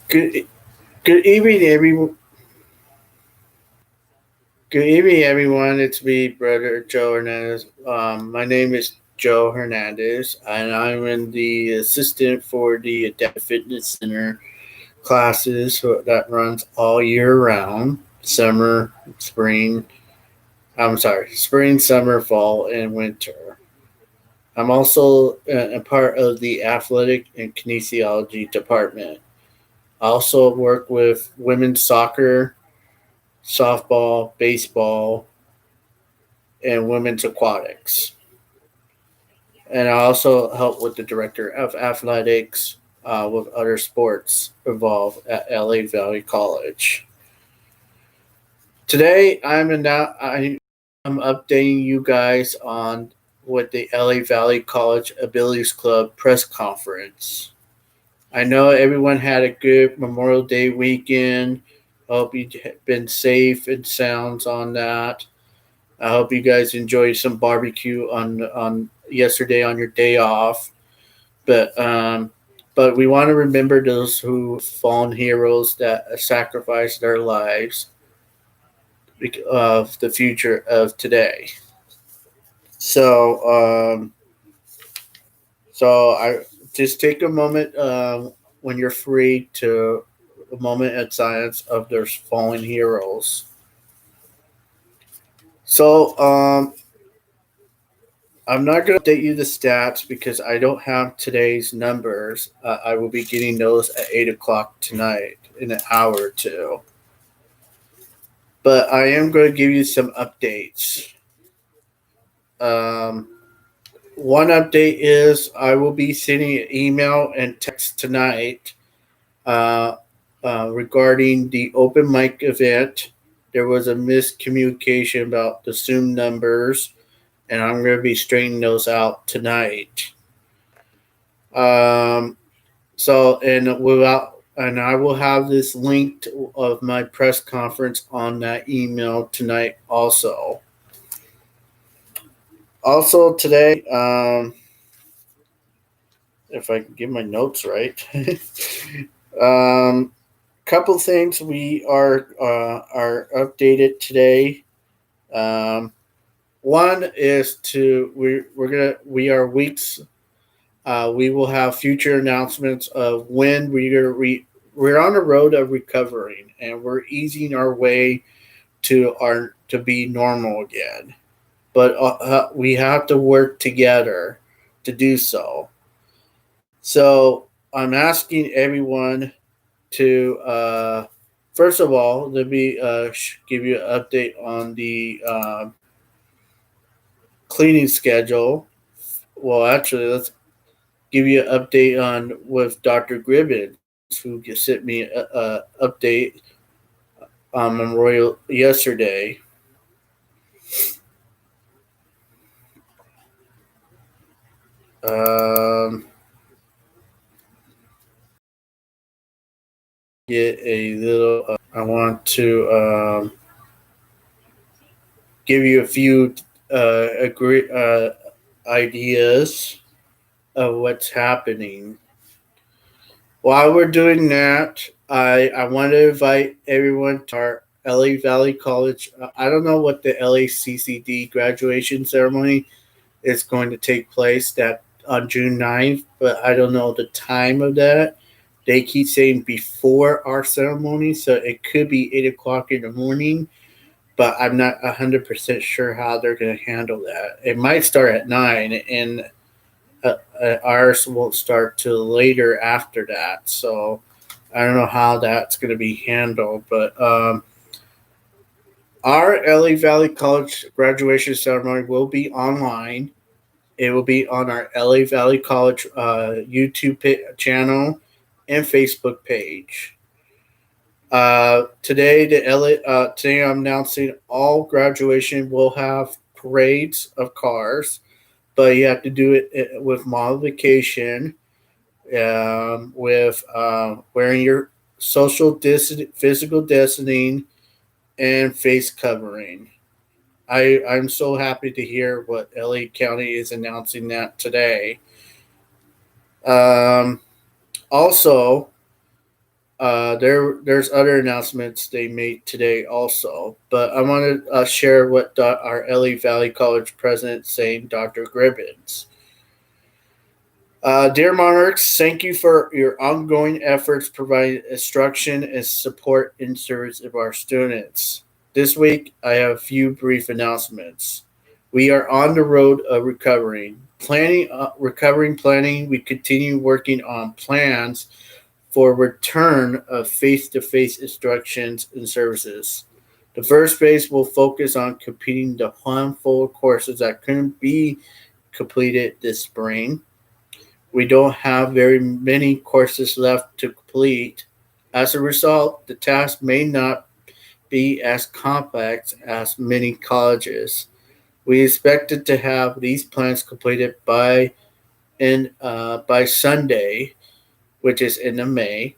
Good, good evening, everyone. Good evening, everyone. It's me, brother Joe Hernandez. My name is Joe Hernandez, and I'm in the assistant for the Adaptive Fitness Center classes that runs all year round, summer, spring. I'm sorry, spring, summer, fall, and winter. I'm also a part of the athletic and kinesiology department. I also work with women's soccer, softball, baseball, and women's aquatics. And I also help with the director of athletics with other sports involved at LA Valley College. Today, I'm updating you guys on what the LA Valley College Abilities Club press conference. I know everyone had a good Memorial Day weekend. I hope you've been safe and sounds on that. I hope you guys enjoy some barbecue on yesterday on your day off. But but we want to remember those who fallen heroes that sacrificed their lives of the future of today. So I just take a moment when you're free to a moment at silence of their fallen heroes. So I'm not going to update you the stats because I don't have today's numbers. I will be getting those at 8 o'clock tonight in an hour or two. But I am going to give you some updates. Um, One update is I will be sending an email and text tonight uh, regarding the open mic event. There was a miscommunication about the Zoom numbers, and I'm going to be straightening those out tonight. Um, and I will have this linked of my press conference on that email tonight also. Also today, if I can get my notes right, couple things we are updated today. Um, One is we are weeks. We will have future announcements of when we're on the road of recovering and we're easing our way to be normal again. But we have to work together to do so. So I'm asking everyone to first of all, let me give you an update on the cleaning schedule. Well, actually, let's give you an update on with Dr. Gribbins, who just sent me a update on Memorial yesterday. Um, get a little. I want to give you a few agree ideas of what's happening. While we're doing that, I want to invite everyone to our LA Valley College. I don't know what the LACCD graduation ceremony is going to take place that on June 9th, but I don't know the time of that. They keep saying before our ceremony, so it could be 8 o'clock in the morning, but I'm not 100% sure how they're going to handle that. It might start at 9, and ours won't start till later after that. So I don't know how that's going to be handled, but our LA Valley College graduation ceremony will be online. It will be on our LA Valley College YouTube channel and Facebook page. Today I'm announcing all graduation will have parades of cars, but you have to do it with modification, with wearing your physical distancing, and face covering. I'm so happy to hear what LA County is announcing that today. Um, Also, There's other announcements they made today also, but I want to share what our LA Valley College president saying, Dr. Gribbins. Dear Monarchs, thank you for your ongoing efforts providing instruction and support in service of our students. This week, I have a few brief announcements. We are on the road of recovering planning. We continue working on plans for return of face-to-face instructions and services. The first phase will focus on completing the handful of courses that couldn't be completed this spring. We don't have very many courses left to complete. As a result, the task may not be as complex as many colleges. We expected to have these plans completed by Sunday, which is in the May,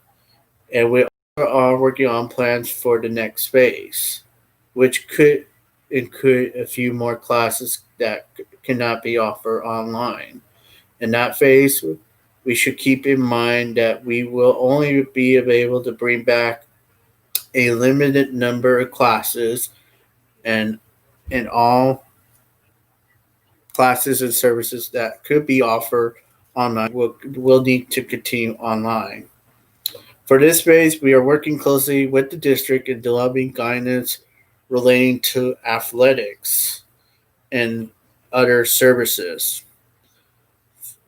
and we are working on plans for the next phase, which could include a few more classes that cannot be offered online. In that phase, we should keep in mind that we will only be able to bring back a limited number of classes, and in all classes and services that could be offered online will need to continue online. For this phase, we are working closely with the district in developing guidance relating to athletics and other services.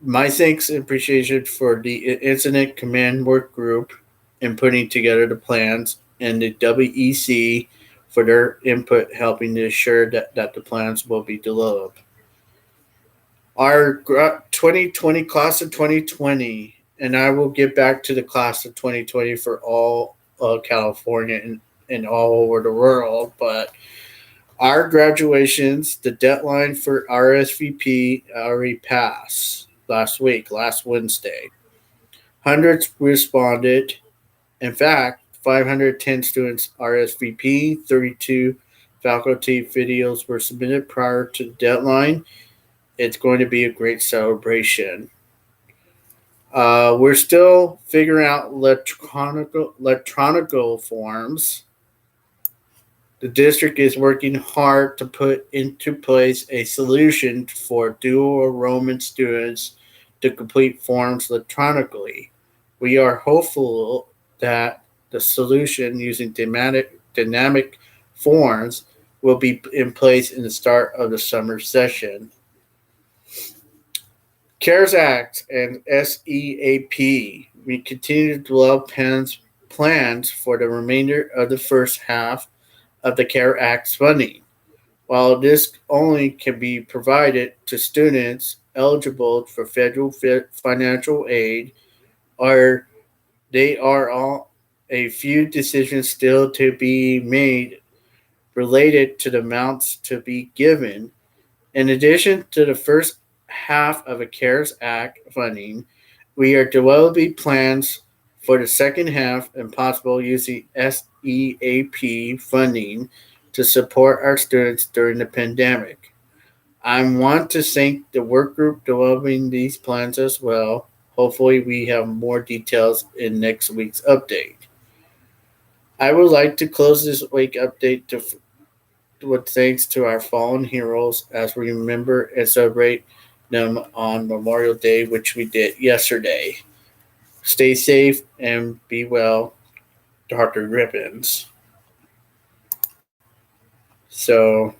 My thanks and appreciation for the Incident Command Work Group in putting together the plans, and the WEC for their input helping to ensure that the plans will be developed. Our 2020 class of 2020, and I will get back to the class of 2020 for all California and all over the world, but our graduations, the deadline for RSVP already passed last Wednesday. Hundreds responded. In fact, 510 students RSVP, 32 faculty videos were submitted prior to the deadline. It's going to be a great celebration. We're still figuring out electronical forms. The district is working hard to put into place a solution for dual enrollment students to complete forms electronically. We are hopeful that the solution using dynamic forms will be in place in the start of the summer session. CARES Act and SEAP. We continue to develop plans for the remainder of the first half of the CARES Act funding. While this only can be provided to students eligible for federal financial aid, are they are all a few decisions still to be made related to the amounts to be given. In addition to the first half of a CARES Act funding, we are developing plans for the second half and possible using SEAP funding to support our students during the pandemic. I want to thank the work group developing these plans as well. Hopefully, we have more details in next week's update. I would like to close this week update with thanks to our fallen heroes as we remember and celebrate them on Memorial Day, which we did yesterday. Stay safe and be well, Dr. Gribbins. So,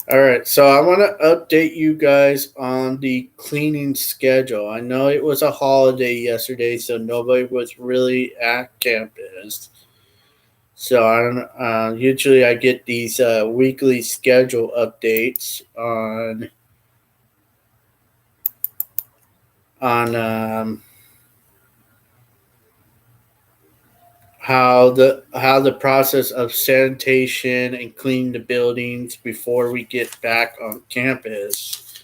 all right. So I want to update you guys on the cleaning schedule. I know it was a holiday yesterday, so nobody was really at campus. So I don't. Usually, I get these weekly schedule updates on how the process of sanitation and cleaning the buildings before we get back on campus.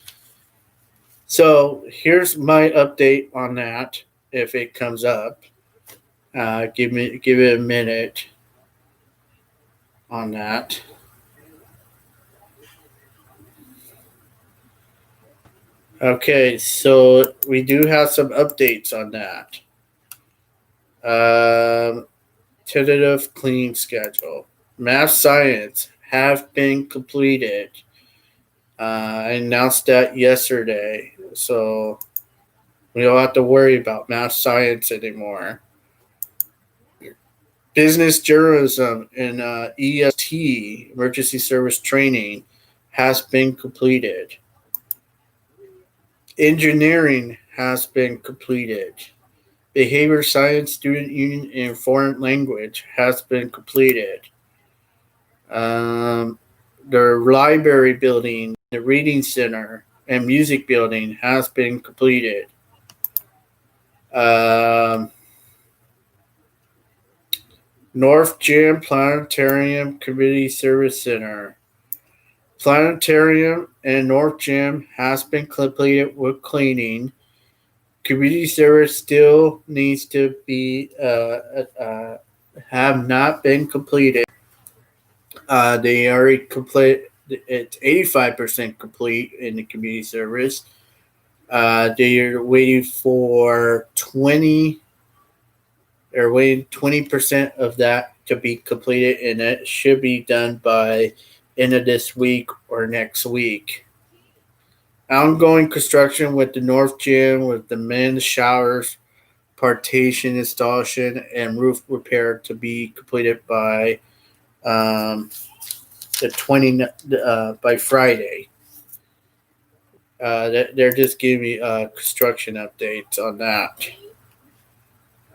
So here's my update on that. If it comes up, give it a minute on that. Okay, so we do have some updates on that. Um, Tentative cleaning schedule. Math science have been completed. I announced that yesterday, so we don't have to worry about math science anymore. Business journalism and EST, emergency service training, has been completed. Engineering has been completed. Behavior science student union in foreign language has been completed. Um, the library building, the reading center, and music building has been completed. Um, North Gym Planetarium Community Service Center. Planetarium and North Gym has been completed with cleaning. Community service still needs to be have not been completed. They already complete. It's 85% complete in the community service. They're waiting for 20. They're waiting 20% of that to be completed, and it should be done by end of this week or next week. Ongoing construction with the North Gym with the men's showers, partition installation, and roof repair to be completed by um, the 20 by Friday. They're just giving me construction updates on that.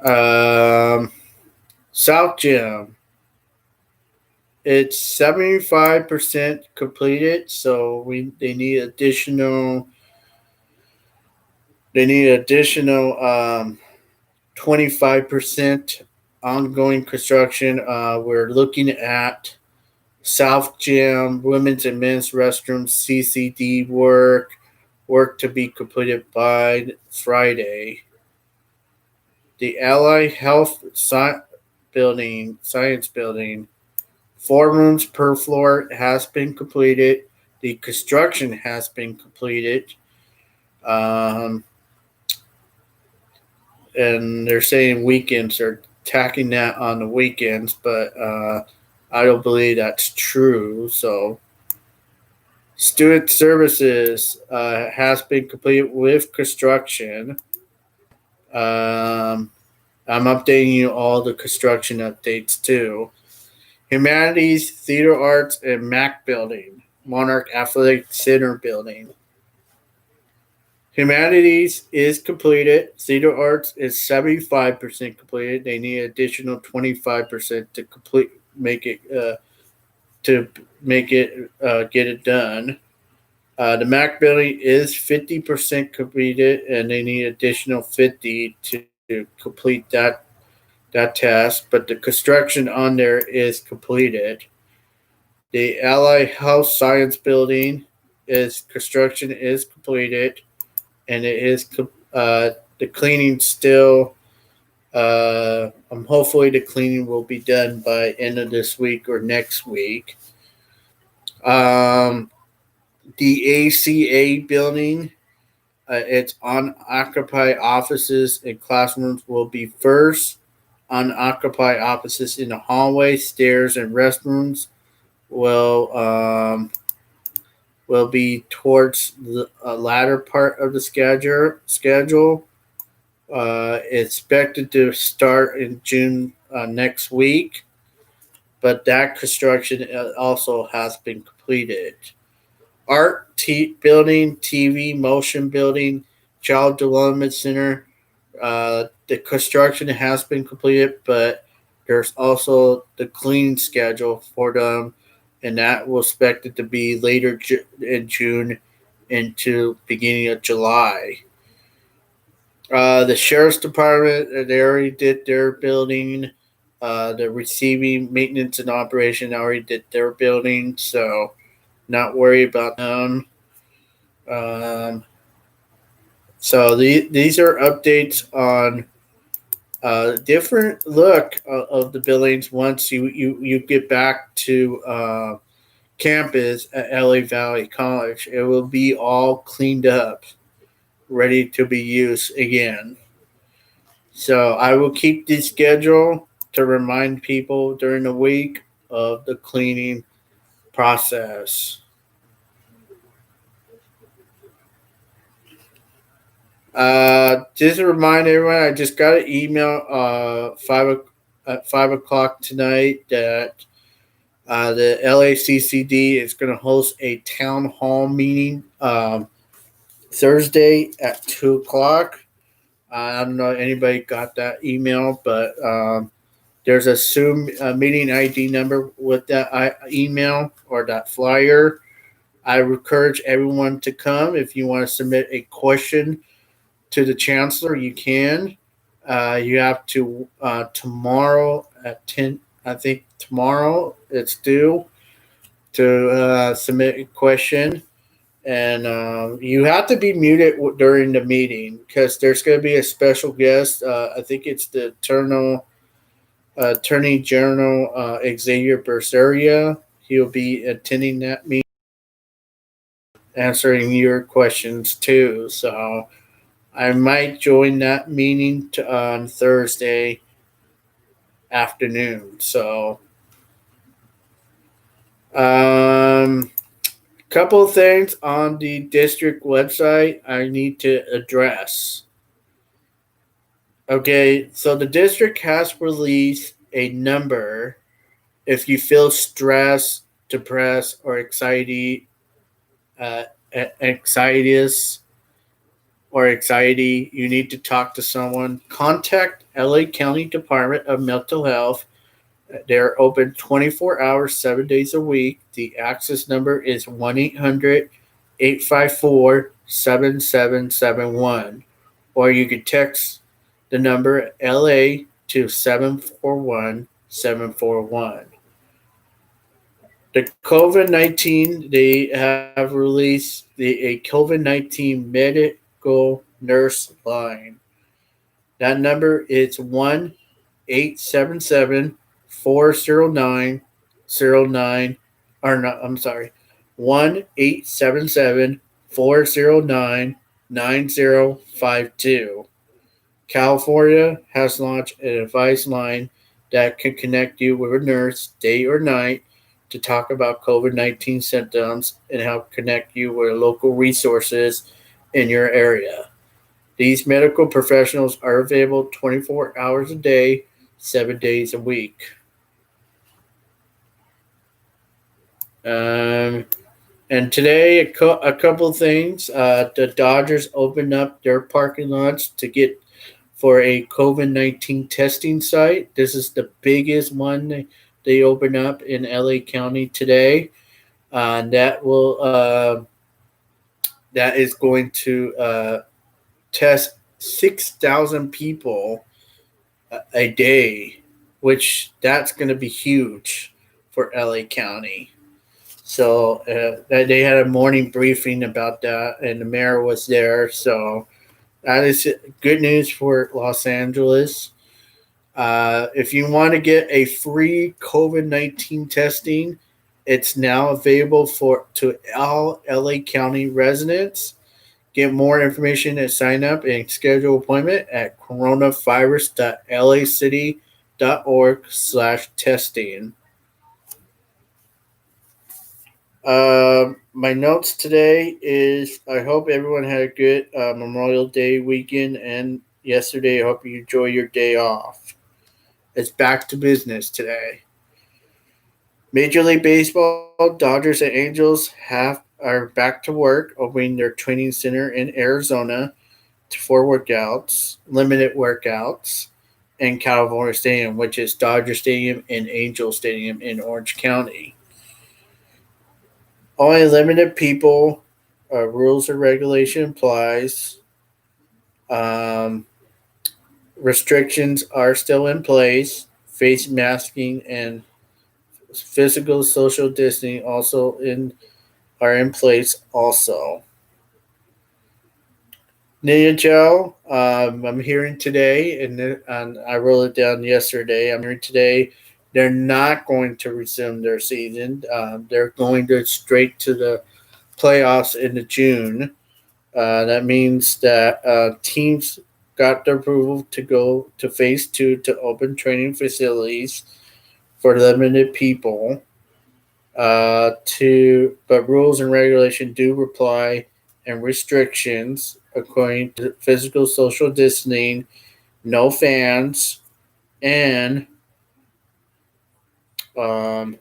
Um, South Gym, it's 75% completed, so we they need additional 25% ongoing construction. We're looking at South Gym, women's and men's restrooms, CCD work to be completed by Friday. The Ally Health Science Building, 4 rooms per floor has been completed. The construction has been completed. Um, and they're saying weekends are tacking that on the weekends, but I don't believe that's true. So, student services has been completed with construction. Um, I'm updating you all the construction updates too. Humanities, Theater Arts, and MAC Building, Monarch Athletic Center Building. Humanities is completed. Theater Arts is 75% completed. They need additional 25% to complete make it get it done. The MAC building is 50% completed, and they need additional 50 to complete that task. But the construction on there is completed. The Ally Health Science Building is construction is completed, and it is the cleaning still. Hopefully the cleaning will be done by end of this week or next week. Um, the ACA building, its unoccupied offices and classrooms will be first. Unoccupied offices in the hallway, stairs, and restrooms will be towards the latter part of the schedule. Expected to start in June next week, but that construction also has been completed. Building, TV, motion building, child development center. The construction has been completed, but there's also the cleaning schedule for them, and that was expected to be later in June into beginning of July. The sheriff's department, they already did their building. The receiving, maintenance, and operation already did their building, so not worry about them. Um, so these are updates on different look of the buildings once you get back to campus at LA Valley College. It will be all cleaned up. ready to be used again. So I will keep the schedule to remind people during the week of the cleaning process. Just to remind everyone, I just got an email at 5 o'clock tonight that the LACCD is going to host a town hall meeting Thursday at 2 o'clock. I don't know if anybody got that email, but there's a Zoom meeting ID number with that email or that flyer. I encourage everyone to come. If you want to submit a question to the chancellor, you can. You have to tomorrow at 10. I think tomorrow it's due to submit a question, and you have to be muted during the meeting because there's going to be a special guest. I think it's the Attorney General Xavier Berseria. He'll be attending that meeting, answering your questions too. So I might join that meeting on Thursday afternoon. So, couple of things on the district website I need to address. Okay, so the district has released a number if you feel stress, depressed, or uh, anxious anxiety, you need to talk to someone. Contact LA County Department of Mental Health. They're open 24 hours, 7 days a week. The access number is 1-800-854-7771. Or you can text the number LA to 741-741. The COVID-19, they have released a COVID-19 medical nurse line. That number is 1-877-409-09, or no, I'm sorry, 1-877-409-9052. California has launched an advice line that can connect you with a nurse day or night to talk about COVID-19 symptoms and help connect you with local resources in your area. These medical professionals are available 24 hours a day, 7 days a week. Um, and today, a couple of things. The Dodgers opened up their parking lots to get for a COVID-19 testing site. This is the biggest one they opened up in LA County today. That is going to test 6,000 people a day, which that's going to be huge for LA County. So they had a morning briefing about that, and the mayor was there. So that is good news for Los Angeles. If you want to get a free COVID-19 testing, it's now available to all LA County residents. Get more information and sign up and schedule an appointment at coronavirus.lacity.org/testing. My notes today is I hope everyone had a good Memorial Day weekend, and yesterday I hope you enjoy your day off. It's back to business today. Major League Baseball, Dodgers and Angels are back to work, opening their training center in Arizona for workouts, limited workouts, in California Stadium, which is Dodger Stadium and Angel Stadium in Orange County. Only limited people, rules and regulation applies. Um, Restrictions are still in place. Face masking and physical social distancing are in place also. NHL, I'm hearing today, and I wrote it down yesterday. I'm hearing today they're not going to resume their season. They're going to straight to the playoffs in June. That means that teams got the approval to go to phase two to open training facilities for limited people. But rules and regulation do apply and restrictions according to physical social distancing, no fans, and um,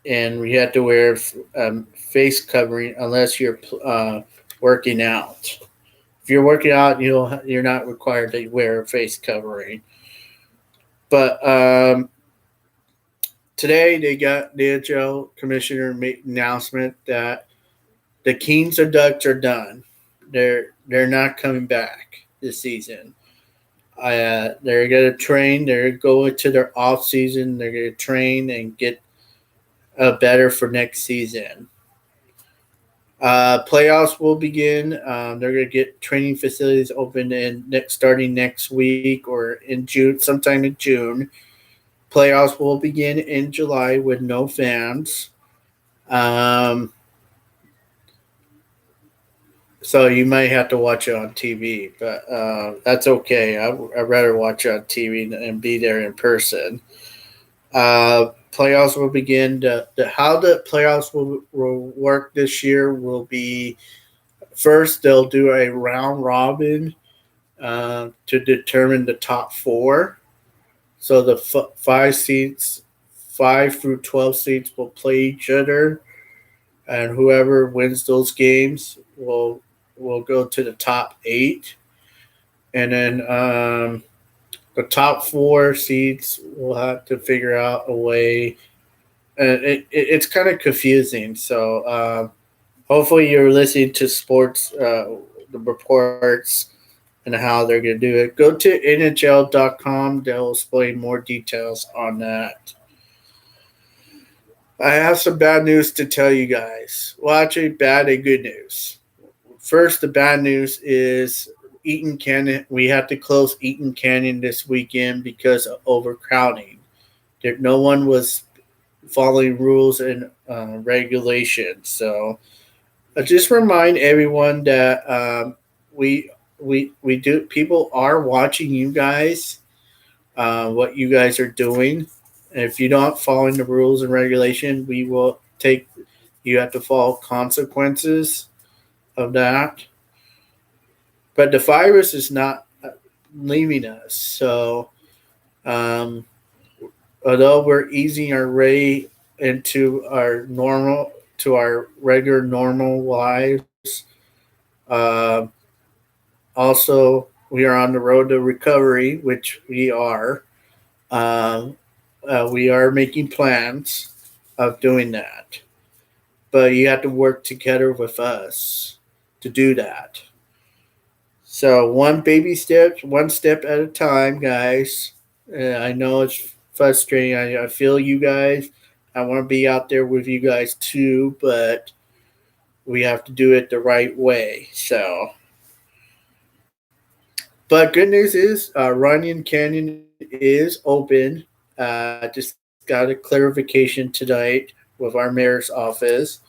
and we have to wear face covering unless you're working out. If you're working out, you're not required to wear a face covering. But today they got the NHL commissioner made announcement that the Kings and Ducks are done. They're not coming back this season. They're gonna train. They're going to their off season. They're gonna train and get better for next season. Playoffs will begin. They're going to get training facilities open starting next week or in June, sometime in June. Playoffs will begin in July with no fans. So you might have to watch it on TV, but that's okay. I'd rather watch it on TV and be there in person. Playoffs will begin. How the playoffs will work this year will be first they'll do a round robin to determine the top four. So the 5 through 12 seeds will play each other, and whoever wins those games will go to the top 8, and then the top 4 seeds will have to figure out a way. It's kind of confusing. So hopefully you're listening to sports, the reports, and how they're going to do it. Go to NHL.com. They'll explain more details on that. I have some bad news to tell you guys. Well, actually, bad and good news. First, the bad news is Eaton Canyon. We have to close Eaton Canyon this weekend because of overcrowding. No one was following rules and regulations. So I just remind everyone that we do. People are watching you guys, what you guys are doing. And if you're not following the rules and regulation, we will take. You have to follow consequences of that. But the virus is not leaving us. So, although we're easing our way into our regular normal lives, uh, also we are on the road to recovery, which we are. We are making plans of doing that, but you have to work together with us to do that. So one step at a time, guys. I know it's frustrating. I feel you guys. I want to be out there with you guys too, but we have to do it the right way. So, but good news is Runyon Canyon is open. Just got a clarification tonight with our mayor's office.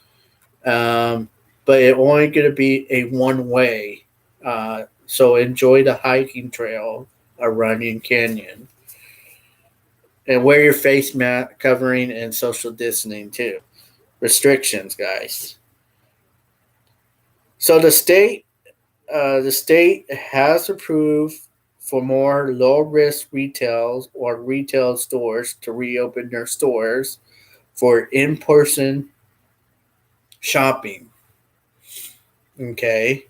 But it's only going to be a one way. So enjoy the hiking trail of Runyon Canyon. And wear your face mask covering and social distancing too. Restrictions, guys. So the state has approved for more low risk retails or retail stores to reopen their stores for in person shopping. Okay.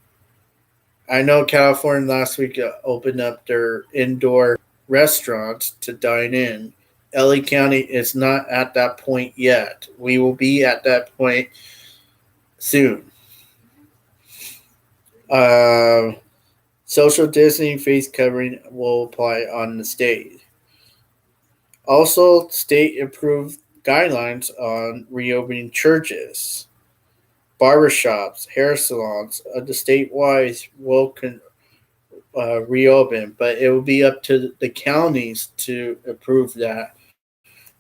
I know California last week opened up their indoor restaurants to dine in. LA County is not at that point yet. We will be at that point soon. Social distancing face covering will apply on the state. Also, state approved guidelines on reopening churches, barbershops, hair salons. The statewide will reopen, but it will be up to the counties to approve that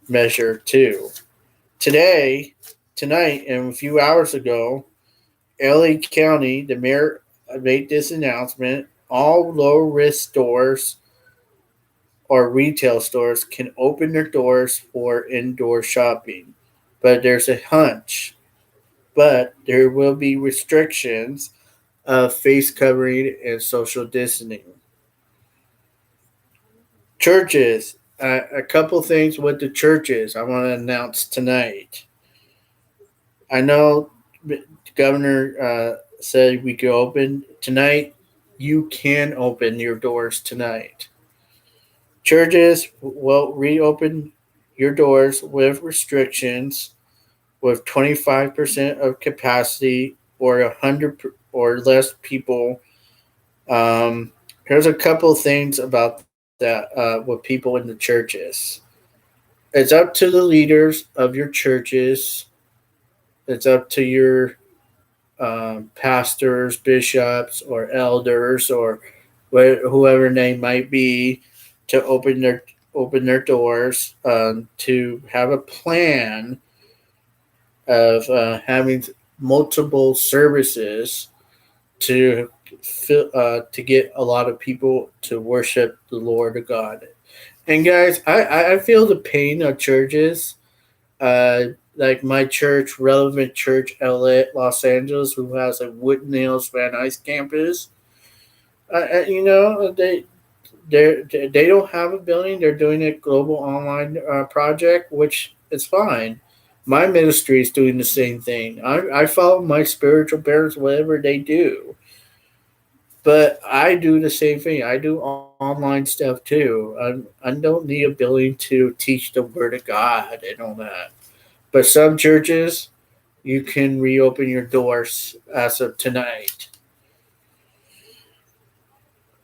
measure too. Tonight, and a few hours ago, LA County, the mayor made this announcement. All low risk stores or retail stores can open their doors for indoor shopping. But there's a hunch. But there will be restrictions of face covering and social distancing. Churches. A couple things with the churches I want to announce tonight. I know the governor said we could open tonight. You can open your doors tonight. Churches will reopen your doors with restrictions with 25% of capacity or 100 or less people. Here's a couple of things about that with people in the churches. It's up to the leaders of your churches. It's up to your pastors, bishops, or elders, or whoever they might be, to open their doors, to have a plan of having multiple services to to get a lot of people to worship the Lord of God. And guys, I feel the pain of churches, like my church, Relevant Church, LA, Los Angeles, who has a Wood Nails Van Nuys campus. They don't have a building. They're doing a global online project, which is fine. My ministry is doing the same thing. I follow my spiritual parents, whatever they do. But I do the same thing. I do online stuff too. I don't need a building to teach the Word of God and all that. But some churches, you can reopen your doors as of tonight.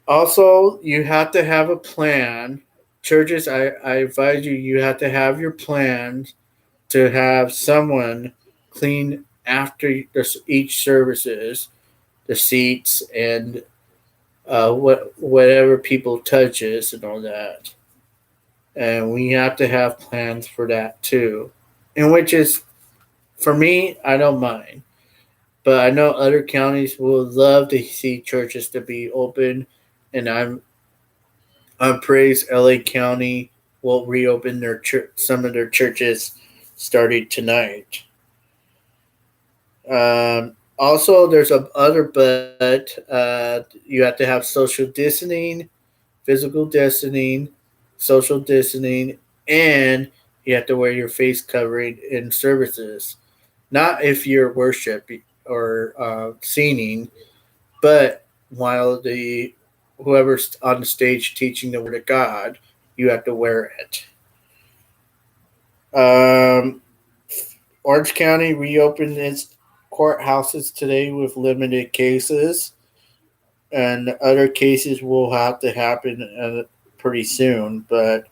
Also, you have to have a plan. Churches, I advise you, you have to have your plans to have someone clean after each services, the seats and whatever people touches and all that. And we have to have plans for that too. And which is, for me, I don't mind. But I know other counties would love to see churches to be open, and I'm praised LA County will reopen some of their churches starting tonight. Also, there's a other but you have to have social distancing, physical distancing, social distancing, and you have to wear your face covering in services. Not if you're worship or singing, but while the whoever's on the stage teaching the word of God, you have to wear it. Um, Orange County reopened its courthouses today with limited cases, and other cases will have to happen pretty soon. But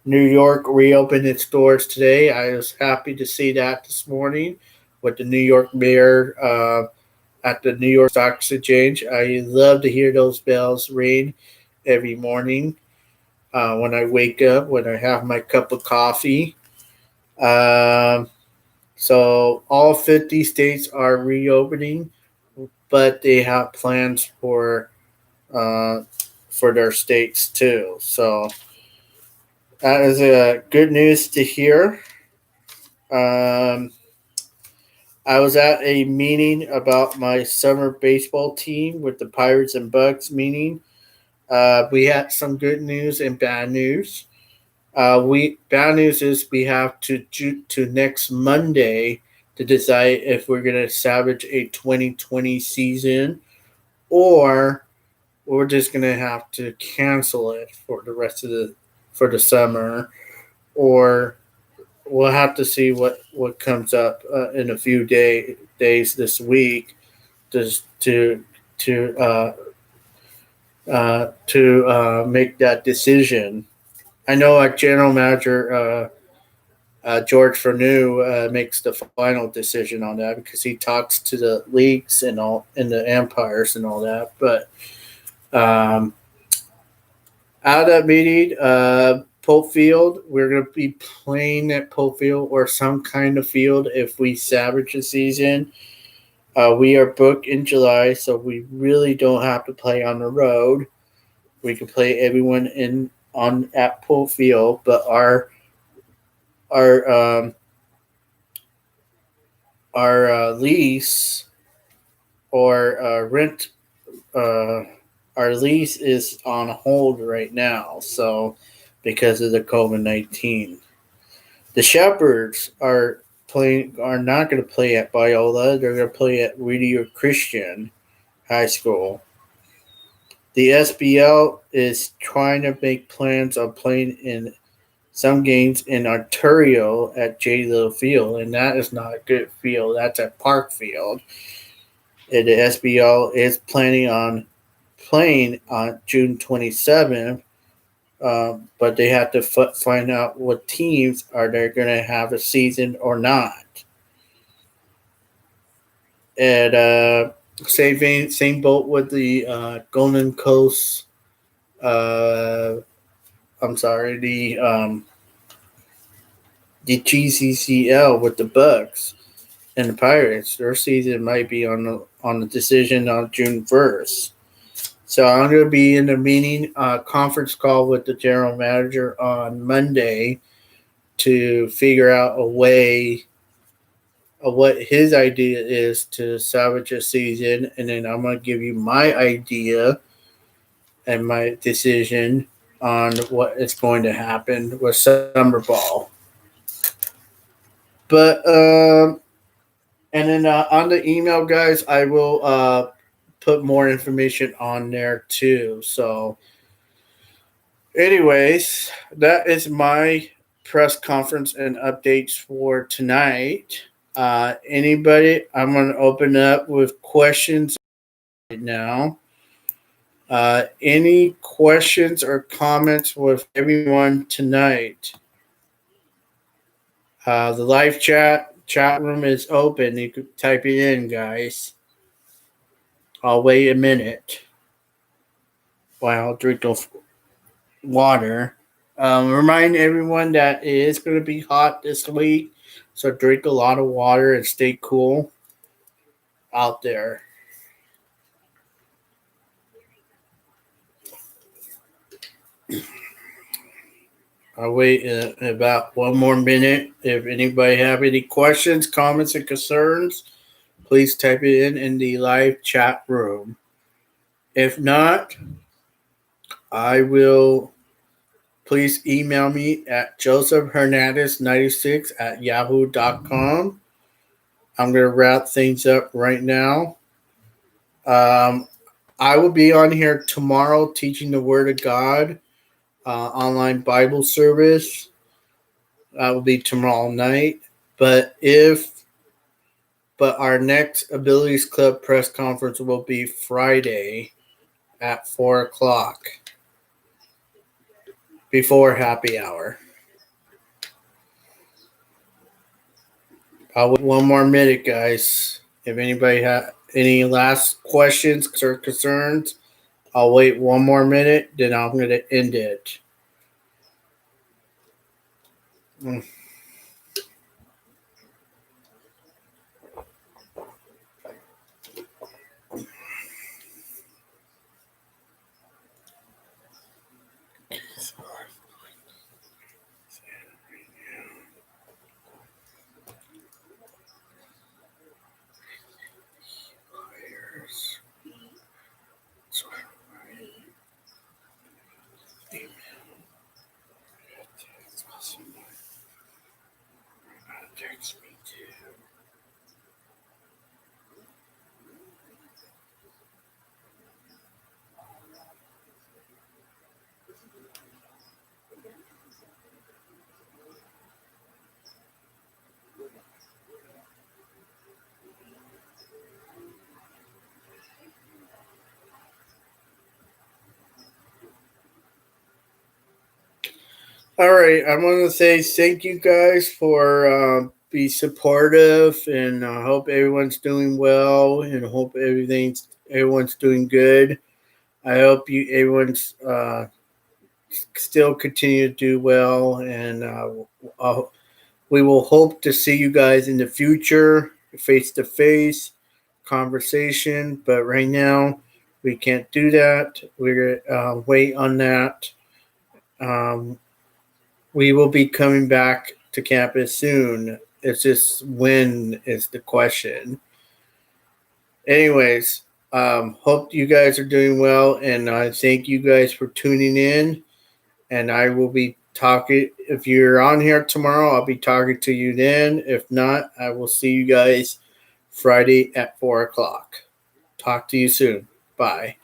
New York reopened its doors today. I was happy to see that this morning with the New York mayor at the New York Stock Exchange. I love to hear those bells ring every morning when I wake up, when I have my cup of coffee. Um, so all 50 states are reopening, but they have plans uh, for their states too. So that is good news to hear. Um, I was at a meeting about my summer baseball team with the Pirates and Bucks meeting. We had some good news and bad news. We bad news is we have to next Monday to decide if we're gonna salvage a 2020 season, or we're just gonna have to cancel it for the rest of the summer, or we'll have to see what comes up in a few days this week, just to make that decision. I know our general manager George Vernew makes the final decision on that because he talks to the leagues and the empires and all that. But um, out of that meeting, Pope Field, we're going to be playing at Pope Field or some kind of field if we salvage the season. We are booked in July, so we really don't have to play on the road. We can play everyone in on at Pool Field, but our lease or rent uh, our lease is on hold right now. So because of the COVID-19, the Shepherds are not going to play at Biola. They're going to play at Whittier Christian High School. The SBL is trying to make plans on playing in some games in Ontario at J. Little Field, and that is not a good field. That's at Park Field. And the SBL is planning on playing on June 27th, but they have to find out what teams are they going to have a season or not. And same boat with the Golden Coast. I'm sorry, the GCCL with the Bucks and the Pirates. Their season might be on the decision on June 1st. So I'm going to be in a meeting, conference call with the general manager on Monday to figure out a way of what his idea is to salvage a season, and then I'm going to give you my idea and my decision on what is going to happen with summer ball. But and then on the email, guys, I will put more information on there too. So, anyways, that is my press conference and updates for tonight. Anybody, I'm going to open up with questions right now. Any questions or comments with everyone tonight? The live chat room is open. You can type it in, guys. I'll wait a minute while I'll drink of water. Remind everyone that it is going to be hot this week, so drink a lot of water and stay cool out there. I'll wait about one more minute. If anybody have any questions, comments, and concerns, please type it in the live chat room. If not, I will. Please email me at josephhernandez96@yahoo.com. I'm going to wrap things up right now. I will be on here tomorrow teaching the Word of God, online Bible service. That will be tomorrow night. But our next Abilities Club press conference will be Friday at 4:00 before happy hour. I'll wait one more minute, guys. If anybody has any last questions or concerns, I'll wait one more minute, then I'm going to end it. All right, I'm going to say thank you guys for be supportive, and I hope everyone's doing well, and hope everyone's doing good. I hope everyone's still continue to do well, and we will hope to see you guys in the future, face to face, conversation, but right now we can't do that. We're wait on that. Um, we will be coming back to campus soon. It's just when is the question. Anyways, hope you guys are doing well, and I thank you guys for tuning in. And I will be talking. If you're on here tomorrow, I'll be talking to you then. If not, I will see you guys Friday at 4 o'clock. Talk to you soon. Bye.